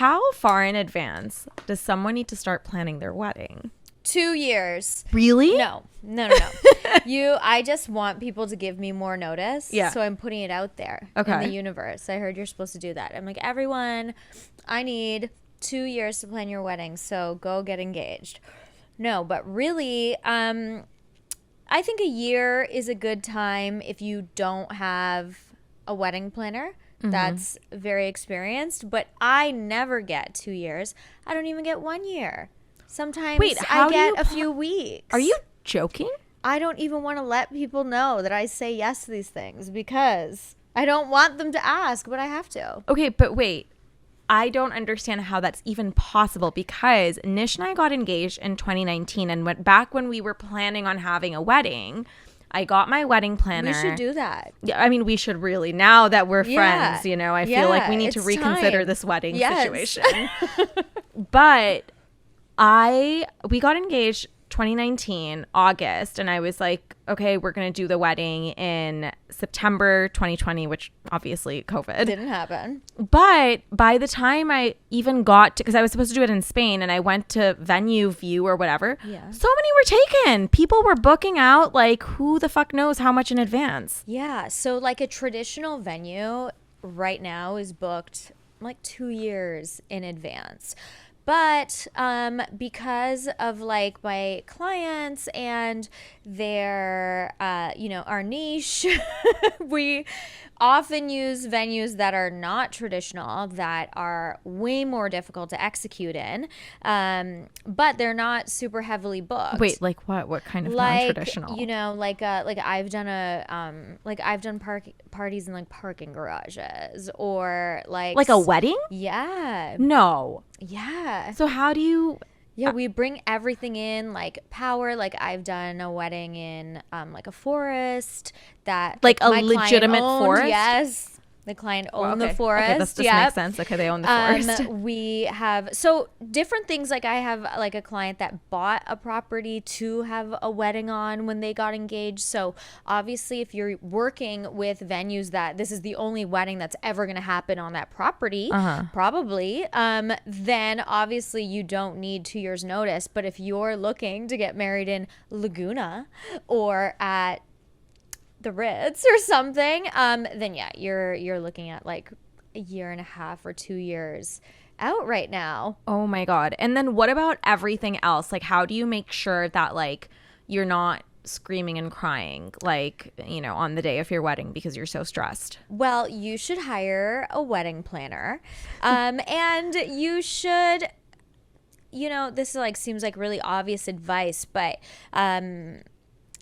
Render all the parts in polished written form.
how far in advance does someone need to start planning their wedding? 2 years. Really? No. I just want people to give me more notice. Yeah. So I'm putting it out there in the universe. I heard you're supposed to do that. I'm like, everyone, I need 2 years to plan your wedding. So go get engaged. No, but really, I think a year is a good time if you don't have a wedding planner that's very experienced. But I never get 2 years. I don't even get 1 year. Sometimes I get a few weeks. Are you joking? I don't even want to let people know that I say yes to these things because I don't want them to ask, but I have to. Okay, but wait. I don't understand how that's even possible because Nish and I got engaged in 2019 and went back when we were planning on having a wedding. I got my wedding planner. We should do that. Yeah, I mean, we should really. Now that we're friends, you know, I feel like we need to reconsider this wedding situation. But we got engaged 2019, August, and I was like, okay, we're going to do the wedding in September 2020, which obviously COVID. Didn't happen. But by the time I even got to, because I was supposed to do it in Spain, and I went to venue view or whatever, so many were taken. People were booking out, like, who the fuck knows how much in advance. Yeah, so like a traditional venue right now is booked like 2 years in advance. But because of like my clients and their, our niche, we often use venues that are not traditional, that are way more difficult to execute in, but they're not super heavily booked. Wait, like what? What kind of non-traditional? You know, like I've done parties in like parking garages or like a wedding? Yeah. No. Yeah. So how do you? Yeah, we bring everything in, like power. Like I've done a wedding in like a forest that like a legitimate forest. Yes. The client owned the forest. Okay, this makes sense. Okay, they own the forest. We have so different things. Like I have like a client that bought a property to have a wedding on when they got engaged. So obviously, if you're working with venues that this is the only wedding that's ever going to happen on that property, probably, then obviously you don't need 2 years notice. But if you're looking to get married in Laguna or at the Ritz or something, then yeah, you're looking at like a year and a half or 2 years out right now. Oh my God. And then what about everything else? Like, how do you make sure that like you're not screaming and crying, like, you know, on the day of your wedding because you're so stressed? Well, you should hire a wedding planner, and you should, you know, this like seems like really obvious advice, but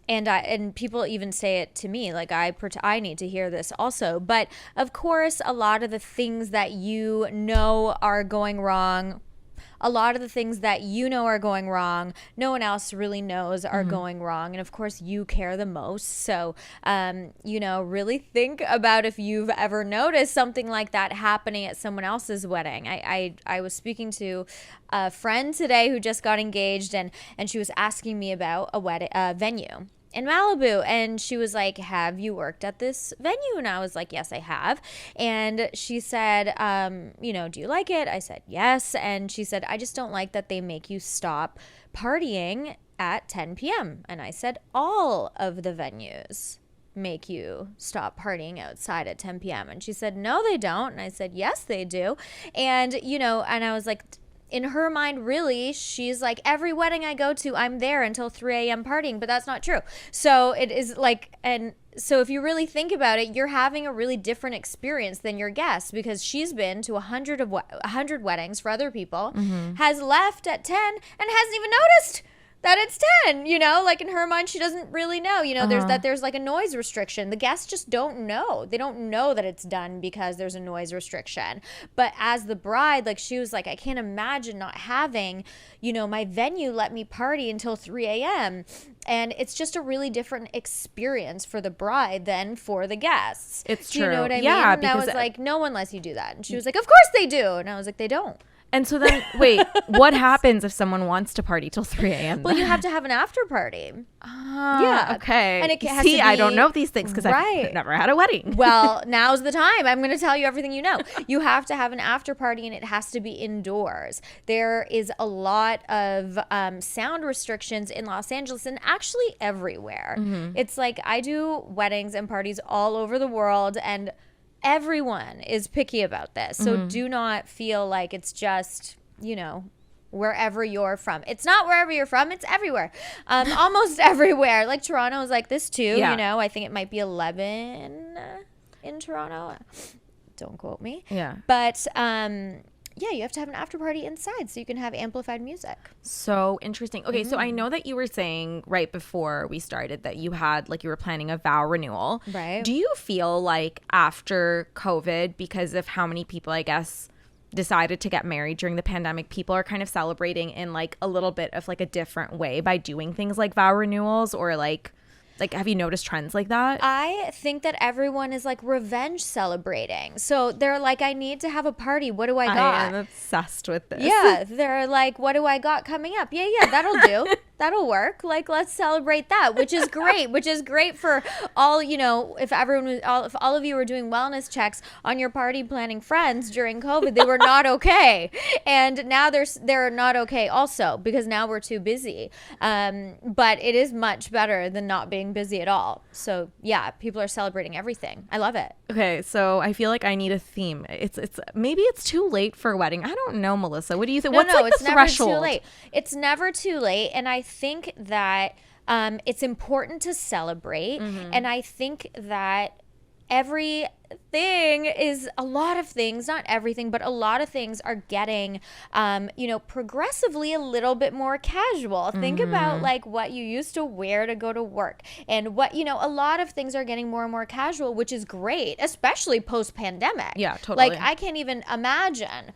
and people even say it to me, like I need to hear this also. But of course, a lot of the things that you know are going wrong, no one else really knows are going wrong. And of course, you care the most. So, really think about if you've ever noticed something like that happening at someone else's wedding. I was speaking to a friend today who just got engaged, and she was asking me about a venue in Malibu, and she was like, have you worked at this venue? And I was like, yes, I have. And she said, do you like it? I said, yes. And she said, I just don't like that they make you stop partying at 10 p.m. And I said, all of the venues make you stop partying outside at 10 p.m. And she said, no, they don't. And I said, yes, they do. And, and I was like, in her mind, really, she's like, every wedding I go to, I'm there until 3 a.m. partying, but that's not true. So it is like, and so if you really think about it, you're having a really different experience than your guest, because she's been to 100 weddings for other people, has left at 10 and hasn't even noticed that it's 10, like in her mind, she doesn't really know, there's like a noise restriction. The guests just don't know. They don't know that it's done because there's a noise restriction. But as the bride, like she was like, I can't imagine not having, my venue let me party until 3 a.m. And it's just a really different experience for the bride than for the guests. It's true. Do you know what I mean? Yeah, and I was like, no one lets you do that. And she was like, of course they do. And I was like, they don't. And so then, wait, what happens if someone wants to party till 3 a.m.? Well, you have to have an after party. Yeah. Okay. And it has See, to be, I don't know these things because I've never had a wedding. Well, now's the time. I'm going to tell you everything you know. You have to have an after party, and it has to be indoors. There is a lot of sound restrictions in Los Angeles and actually everywhere. Mm-hmm. It's like I do weddings and parties all over the world, and everyone is picky about this. So do not feel like it's just, wherever you're from. It's not wherever you're from. It's everywhere. Almost everywhere. Like Toronto is like this too. Yeah. I think it might be 11 in Toronto. Don't quote me. Yeah. But you have to have an after party inside so you can have amplified music. So interesting. Okay, so I know that you were saying right before we started that you had, like, you were planning a vow renewal. Right. Do you feel like after COVID, because of how many people, I guess, decided to get married during the pandemic, people are kind of celebrating in, like, a little bit of, like, a different way by doing things like vow renewals, or like, have you noticed trends like that? I think that everyone is like revenge celebrating. So they're like, I need to have a party. What do I got? I am obsessed with this. Yeah. They're like, what do I got coming up? Yeah, that'll do. That'll work. Like, let's celebrate that, which is great, for all, if all of you were doing wellness checks on your party planning friends during COVID, they were not okay. And now they're not okay also because now we're too busy. But it is much better than not being busy at all. So yeah, people are celebrating everything. I love it. Okay, so I feel like I need a theme. It's maybe it's too late for a wedding. I don't know, Melissa. What do you think? What's like the threshold? Never too late. It's never too late, and I think that it's important to celebrate, and I think that a lot of things, not everything, but a lot of things are getting, progressively a little bit more casual. Think about like what you used to wear to go to work, and what, a lot of things are getting more and more casual, which is great, especially post-pandemic. Yeah, totally. Like I can't even imagine.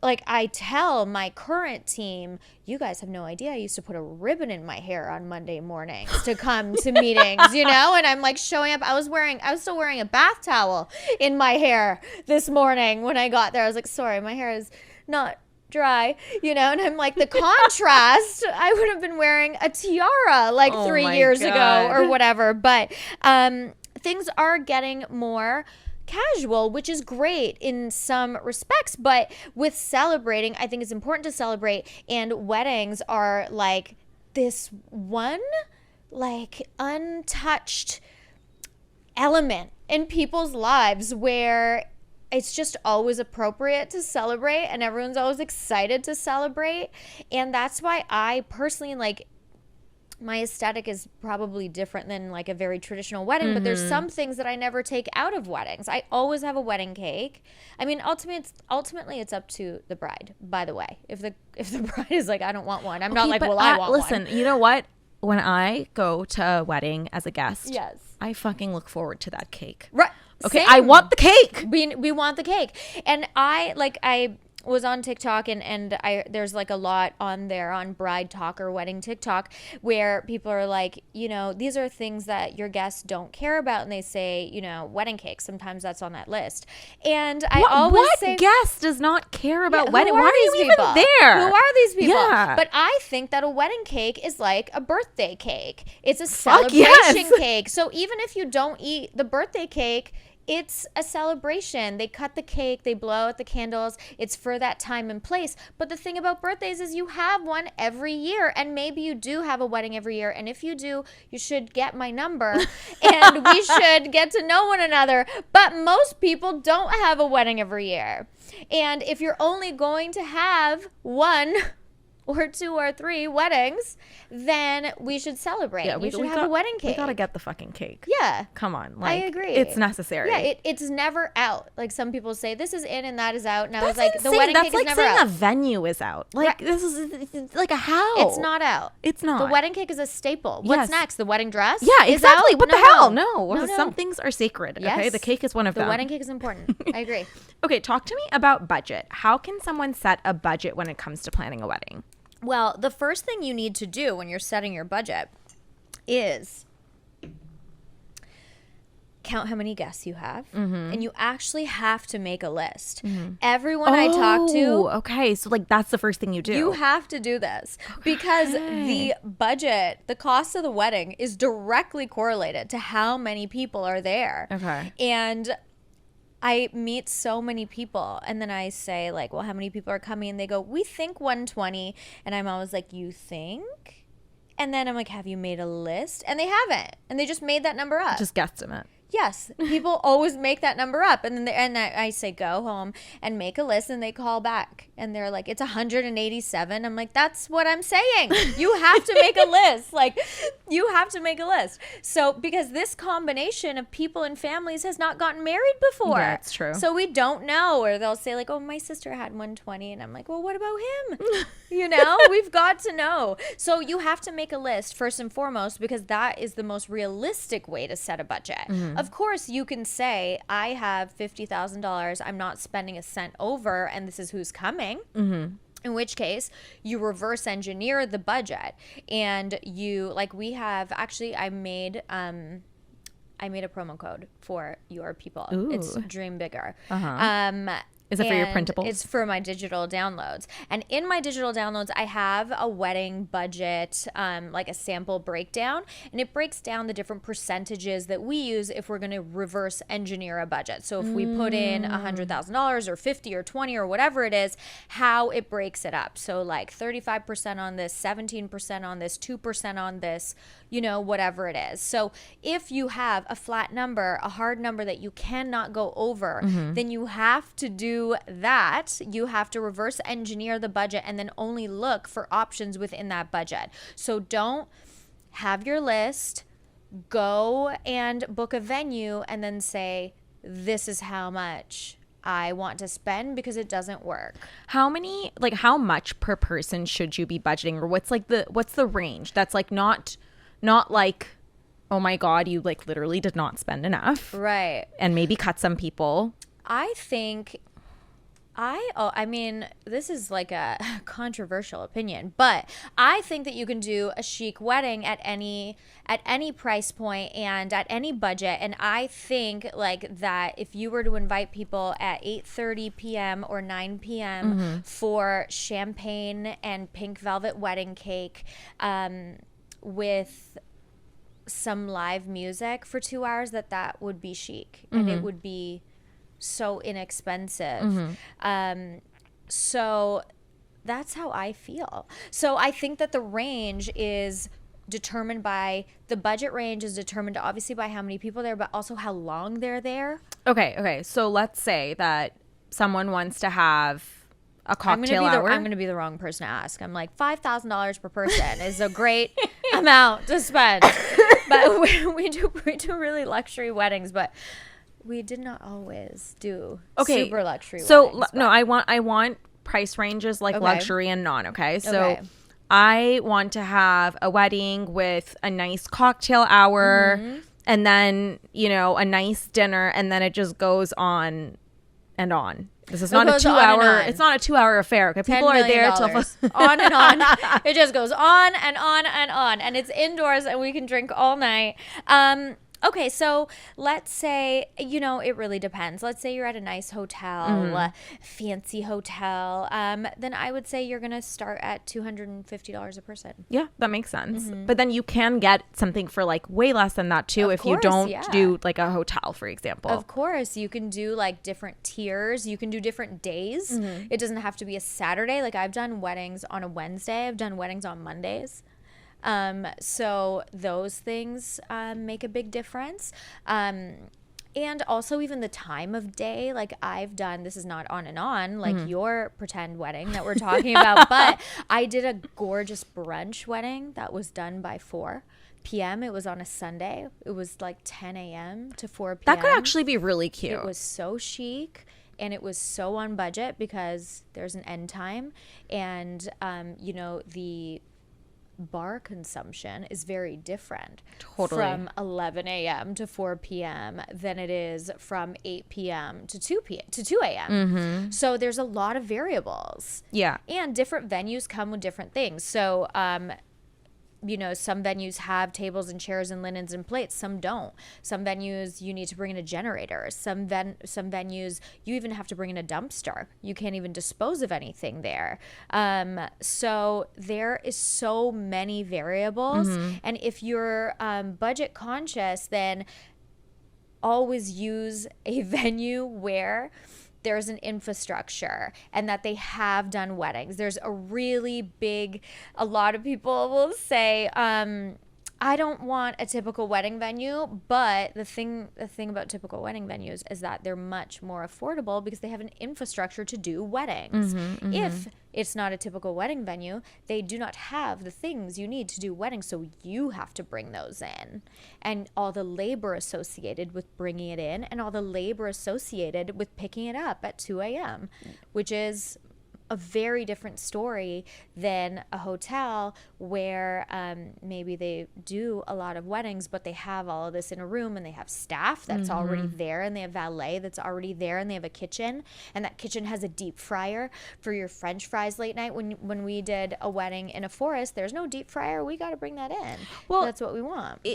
Like I tell my current team, you guys have no idea. I used to put a ribbon in my hair on Monday mornings to come to meetings, and I'm like showing up. I was still wearing a bath towel in my hair this morning when I got there. I was like, sorry, my hair is not dry, and I'm like, the contrast, I would have been wearing a tiara like 3 years ago or whatever. But things are getting more casual, which is great in some respects, but with celebrating, I think it's important to celebrate, and weddings are like this one like untouched element in people's lives where it's just always appropriate to celebrate, and everyone's always excited to celebrate. And that's why I personally, like, my aesthetic is probably different than like a very traditional wedding, but there's some things that I never take out of weddings. I always have a wedding cake. I mean, ultimately it's up to the bride, by the way. If the bride is like, I don't want one, I'm not like, well, I want one. Listen, you know what? When I go to a wedding as a guest, yes, I fucking look forward to that cake. Right. Okay, Same. I want the cake. We want the cake. And I was on TikTok, and there's like a lot on there on Bride Talk or Wedding TikTok where people are like, these are things that your guests don't care about, and they say, wedding cake. Sometimes that's on that list. And I always say, what guest does not care about wedding? Why are you even there? Who are these people? Yeah. But I think that a wedding cake is like a birthday cake. It's a celebration cake. So even if you don't eat the birthday cake, it's a celebration. They cut the cake, they blow out the candles. It's for that time and place. But the thing about birthdays is you have one every year, and maybe you do have a wedding every year. And if you do, you should get my number and we should get to know one another. But most people don't have a wedding every year. And if you're only going to have one or 2 or 3 weddings, then we should celebrate. Yeah, we should have a wedding cake. We gotta get the fucking cake. Yeah. Come on. I agree. It's necessary. Yeah, it's never out. Like some people say, this is in and that is out. And I was like, insane. The wedding cake is never out. That's like saying a venue is out. Like, this is like a how? It's not out. It's not. The wedding cake is a staple. What's next? The wedding dress? Yeah, exactly. What the hell? No. Some things are sacred. Yes. Okay, the cake is one of them. The wedding cake is important. I agree. Okay, talk to me about budget. How can someone set a budget when it comes to planning a wedding? Well, the first thing you need to do when you're setting your budget is count how many guests you have, and you actually have to make a list. Everyone I talk to, okay, so like that's the first thing you do. You have to do this because the budget, the cost of the wedding is directly correlated to how many people are there. Okay. And I meet so many people, and then I say like, well, how many people are coming? And they go, we think 120. And I'm always like, you think? And then I'm like, have you made a list? And they haven't. And they just made that number up. Just guesstimate. Yes, people always make that number up, and then I say go home and make a list, and they call back and they're like, it's 187. I'm like, that's what I'm saying. You have to make a list. Like, you have to make a list. So because this combination of people and families has not gotten married before. Yeah, it's true. So we don't know, or they'll say like, oh, my sister had 120, and I'm like, well, what about him? You know, we've got to know. So you have to make a list first and foremost, because that is the most realistic way to set a budget. Of course, you can say, I have $50,000. I'm not spending a cent over, and this is who's coming. In which case, you reverse engineer the budget, and you like we have actually. I made a promo code for your people. Ooh. It's Dream Bigger. Is it for your printables? It's for my digital downloads. And in my digital downloads, I have a wedding budget, like a sample breakdown. And it breaks down the different percentages that we use if we're going to reverse engineer a budget. So if we put in $100,000 or 50 or 20 or whatever it is, how it breaks it up. So like 35% on this, 17% on this, 2% on this, you know, whatever it is. So if you have a flat number, a hard number that you cannot go over, then you have to do that. You have to reverse engineer the budget and then only look for options within that budget. So don't have your list, go and book a venue and then say, this is how much I want to spend, because it doesn't work. How much per person should you be budgeting, or what's the range that's like not like, oh my God, you like literally did not spend enough. Right. And maybe cut some people. I think I mean, this is like a controversial opinion, but I think that you can do a chic wedding at any price point and at any budget. And I think like that if you were to invite people at 8:30 p.m. or 9 p.m. for champagne and pink velvet wedding cake, with some live music for 2 hours, that would be chic, and it would be so inexpensive. So that's how I feel. So I think that the range is determined by, the budget range is determined obviously by how many people there, but also how long they're there. Okay. So let's say that someone wants to have a cocktail hour. I'm going to be the wrong person to ask. I'm like, $5,000 per person is a great amount to spend. But we do really luxury weddings, but we did not always do super luxury weddings. No, I want price ranges like luxury and non, okay? So I want to have a wedding with a nice cocktail hour and then, you know, a nice dinner, and then it just goes on and on. This is not a 2 hour. It's not a 2 hour affair. Okay, people are there till on and on. It just goes on and on and on, and it's indoors, and we can drink all night. Okay, so let's say, you know, it really depends. Let's say you're at a nice hotel, fancy hotel. Then I would say you're going to start at $250 a person. Yeah, that makes sense. But then you can get something for like way less than that too, if you don't do like a hotel, for example. Of course, you can do like different tiers. You can do different days. It doesn't have to be a Saturday. Like I've done weddings on a Wednesday. I've done weddings on Mondays. So those things make a big difference. And also even the time of day, like I've done, this is not on and on, like your pretend wedding that we're talking about, but I did a gorgeous brunch wedding that was done by 4 p.m. It was on a Sunday. It was like 10 a.m. to 4 p.m. That could actually be really cute. It was so chic. And it was so on budget because there's an end time. And, you know, the bar consumption is very different from 11 a.m. to 4 p.m. than it is from 8 p.m. to 2 a.m. So there's a lot of variables. Yeah. And different venues come with different things. So some venues have tables and chairs and linens and plates. Some don't. Some venues you need to bring in a generator. Some venues you even have to bring in a dumpster. You can't even dispose of anything there. So there is so many variables. And if you're budget conscious, then always use a venue where there's an infrastructure and that they have done weddings. There's a lot of people will say, I don't want a typical wedding venue, but the thing about typical wedding venues is that they're much more affordable because they have an infrastructure to do weddings. If it's not a typical wedding venue, they do not have the things you need to do weddings, so you have to bring those in. And all the labor associated with bringing it in and all the labor associated with picking it up at 2 a.m., which is a very different story than a hotel where maybe they do a lot of weddings, but they have all of this in a room and they have staff that's already there and they have valet that's already there and they have a kitchen, and that kitchen has a deep fryer for your French fries late night. When we did a wedding in a forest, there's no deep fryer. We got to bring that in. Well, that's what we want.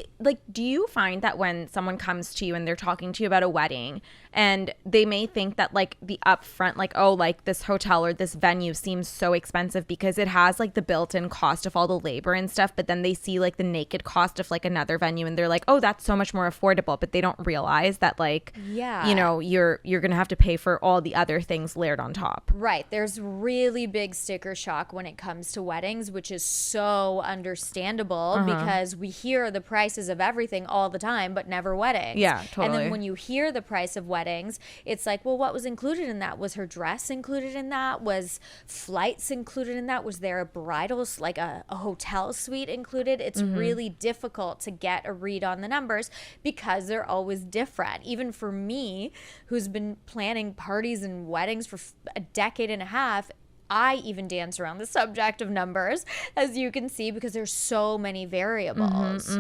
Do you find that when someone comes to you and they're talking to you about a wedding and they may think that the upfront, this hotel or this venue seems so expensive because it has the built-in cost of all the labor and stuff, but then they see the naked cost of another venue and they're like, oh, that's so much more affordable, but they don't realize that you're gonna have to pay for all the other things layered on top. Right. There's really big sticker shock when it comes to weddings, which is so understandable because we hear the prices of everything all the time, but never weddings. Yeah, totally. And then when you hear the price of weddings, it's like, well, what was included in that? Was her dress included in that? Was flights included in that? Was there a bridal, a hotel suite included? It's really difficult to get a read on the numbers because they're always different. Even for me, who's been planning parties and weddings for a decade and a half, I even dance around the subject of numbers, as you can see, because there's so many variables,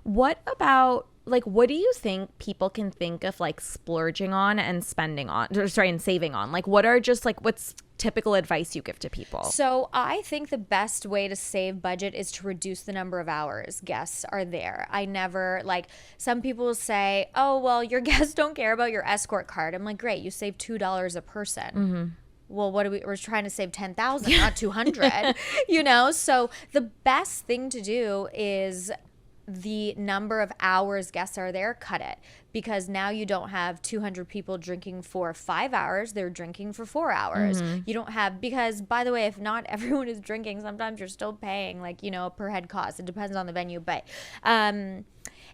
What about, what do you think people can think of, splurging on and spending on, and saving on? What are just, what's typical advice you give to people? So I think the best way to save budget is to reduce the number of hours guests are there. I never, some people will say, oh, well, your guests don't care about your escort card. I'm like, great, you save $2 a person. Well, we're trying to save 10,000, not 200, So the best thing to do is the number of hours guests are there, cut it. Because now you don't have 200 people drinking for 5 hours, they're drinking for 4 hours. You don't have, because by the way, if not everyone is drinking, sometimes you're still paying per head cost. It depends on the venue. But, and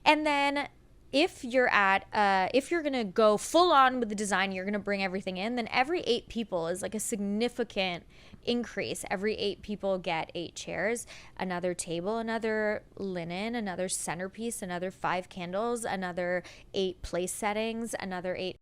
then if you're going to go full on with the design, you're going to bring everything in, then every 8 people is a significant increase. Every 8 people get 8 chairs, another table, another linen, another centerpiece, another 5 candles, another 8 place settings, another 8